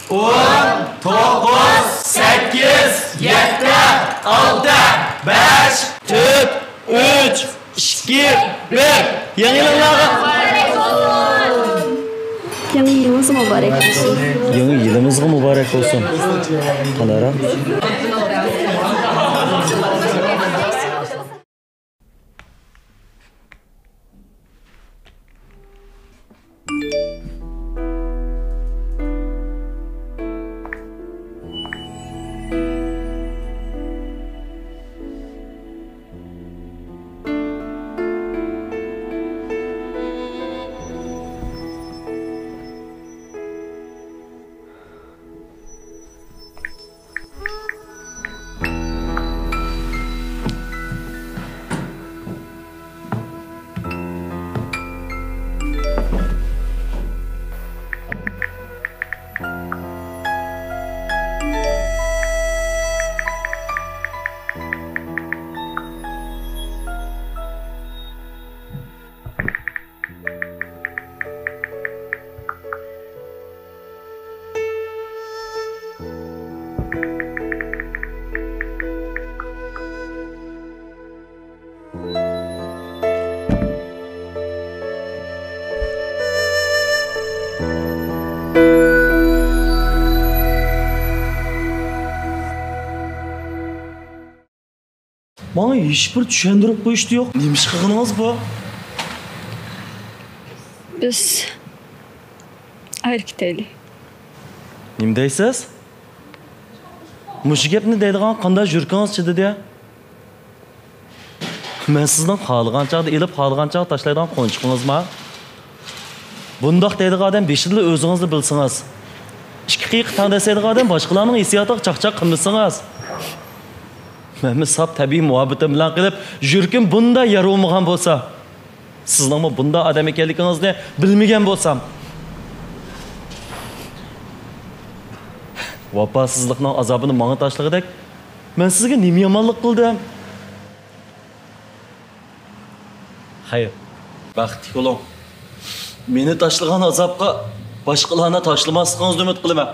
10, 9, 8, 7, 6, 5, 4, 3, 2, 1. Yangi yilimiz mübarek olsun. Yangi yilimiz mübarek olsun. Qanara. Bana hiçbir tushuntirib qo'yishdi yo'q. Nima ish qilganingiz bu? Biz ayrı ketaylik. Nima deysiz? Mushu gapni deydigan qanday yurkangiz chididi? Men sizdan xohlagan chaqda elib, xohlagan chaqda tashlaydigan qo'nchiqingizmi? Bundaq deydigan odam beshida o'zingizni bilsangiz. 2 qiyiq tandasaydigan odam boshqalarning hissiyotiga chaqchaq qilmasangiz. Men sap tabiiy muhabbatim bilan qilib, yurkim bunda yarolmagan bo'lsa, sizlarmi bunda odam ekanligingizni bilmagan bo'lsam, vafosizlikning azobini menga tashlagidek, men sizga nima yomonlik qildim? Hayır, baxtli bo'ling. Meni tashlagan azobga boshqalarni tashlamasligingizni umid qilaman.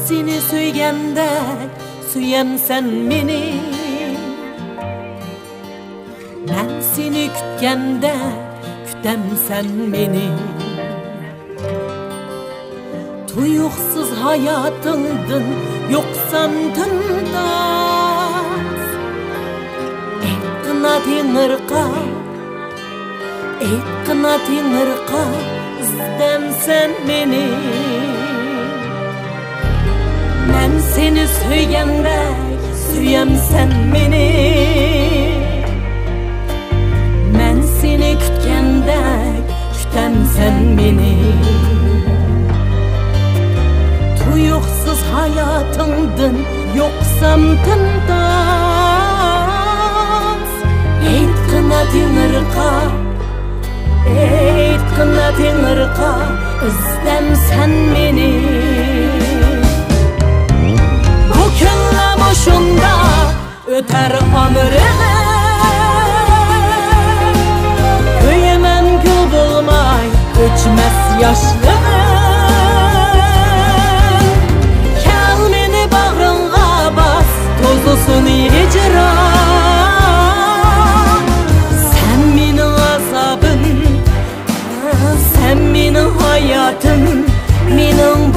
Seni söygende süyem sen beni. Ben seni kütkende kütem sen beni. Tuyuksuz hayatındın yoksam tındas. Etkına tinırka, etkına tinırka, izdem sen beni. Ben seni söygende süyem sen beni. Ben seni kütkende kütem sen beni. Tuyuksuz hayatımdın yoksam tındas. Etkına tinırka, etkına tinırka, izdem sen beni. Boşunda öter ömrüm. Köyemem gül bulmay öçmez yaşlığım. Kel meni bağrınğa bas tozusun hicran. Sen meni azabın, sen meni hayatım, menin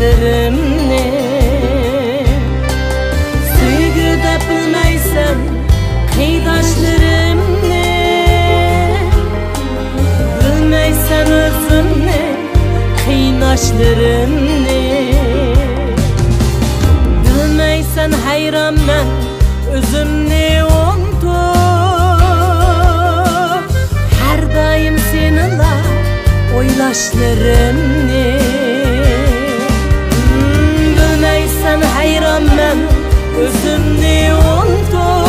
yaşlarımni Süygü de bilmeysen kıydaşlarımni Bilmeysen özümni kıynaşlarımni Bilmeysen hayran ben özümni unutup Her daim seninle oylaşlarımni Bilmeysen hayran ben özümni unutup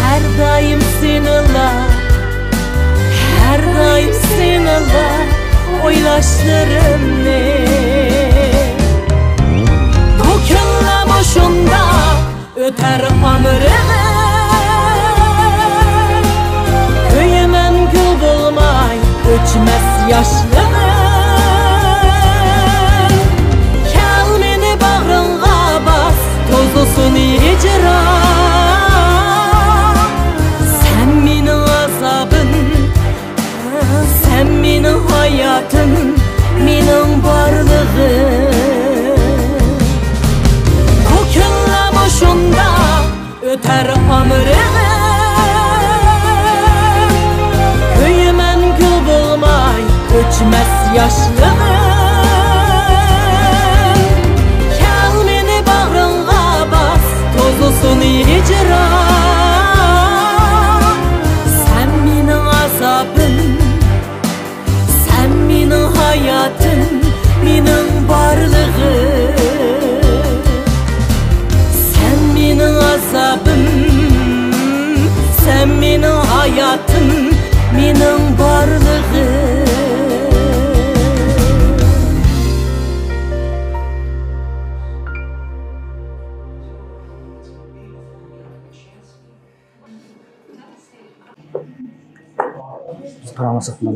Her daim seninle Her daim seninle oylaşlarımni Bu günle boşunda öter ömrüm Köyümen gül bulmay öçmez yaşlığım Kel meni bağrınğa bas tozusun icra Sen meni azabın Sen meni hayatım Menin varlığım Bu günle boşunda öter ömrüm Köyümen gül bulmay öçmez yaşlığım Kel meni bağrınğa bas tozusun icra Sen menin azabım Sen menin hayatım Menin varlığım Sen menin azabım Sen menin hayatım Menin varlığım Paramasak mı?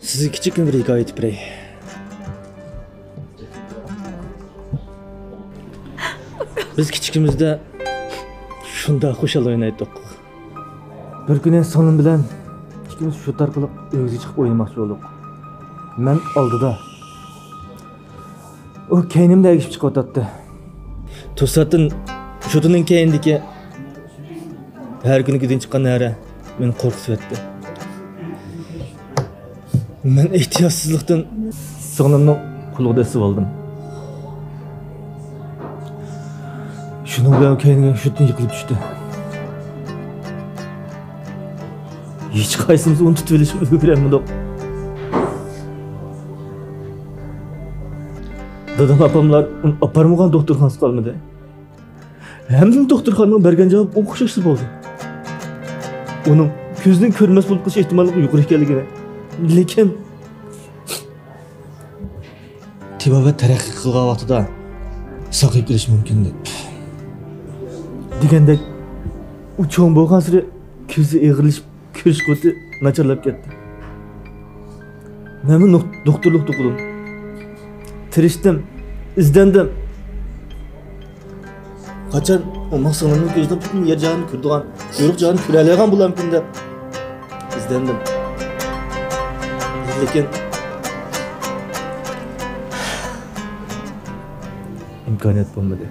Size küçük bir hikaye aytib beray. Biz kichikimizda shunda qo'shal o'ynaydik. Bir kuni sonim bilan ikkimiz shu orqali o'g'zi chiqib o'ynamoqchi bo'ldik. Men oldida. U keynimda egishib chiqyotdi. To'satdan shuning keyindiki har kuni gidin chiqqan nari meni qo'rqitibdi. Men ehtiyotsizlikdan singlimning qulog'iga esib oldim. Şunu bilan kendine şutun yıkılıp düştü. Hiç kaysımızı unutut verişim öbürem dok. Dadam apamlar aparmıgan doktorxonası kalmadı. Hem doktorxonaning bergan javob o'xshashsiz bo'ldi. Uning ko'zning ko'rmas bo'lib qolish ehtimoli yuqori ekanligini, lekin tibobat taraqqiy qilgan vaqtida saqib qilish mumkin deb. Degandek u cho'ng bo'lgan sari ko'zi eg'irlashib ko'rish quvvati nacharlab ketdi. Men doktorlik o'qidim. Tirishdim, izdandim. Qachon o maqsadimni ko'zda butun yer joyini ko'rdigan, yo'q joyini ko'ra olgan bo'lamkin deb izdandim. Lekin imkoniyat bo'lmadi.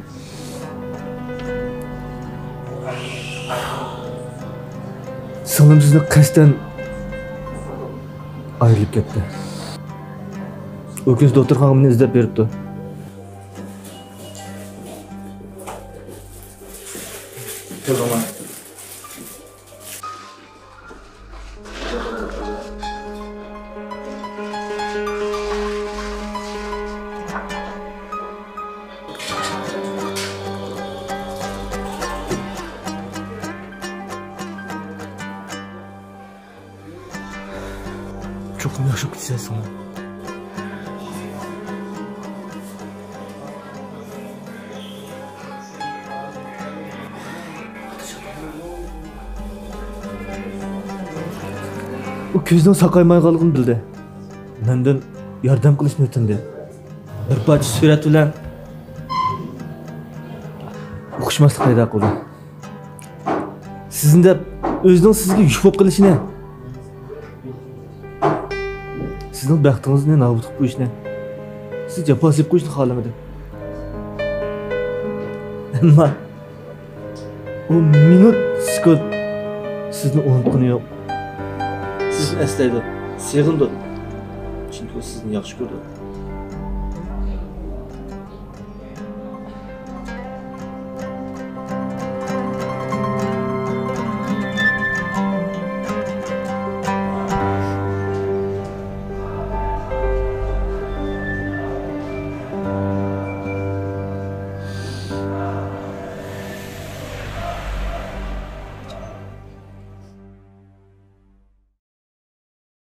Singlim sizni qasddan ayrilib ketdi. O kez doktorxonamni izlab beribdi. Tamam. Çok yaşıp gitsin. u ko'zning saqaymayganligini bildi. Mendan yordam qilishni o'tindi. Bir parcha surat bilan o'xshashlik paydo qildi. Sizni deb o'zining sizga yuk bo'lib qilishini, sizning baxtingizni nobud qilib qo'yishni, siz jafo yeb qo'yishni xohlamadim. Ammo o minut sekund sizni unutqani yo'q. Sizni eslaydi, sevindi. Chunki u sizni yaxshi ko'rdi.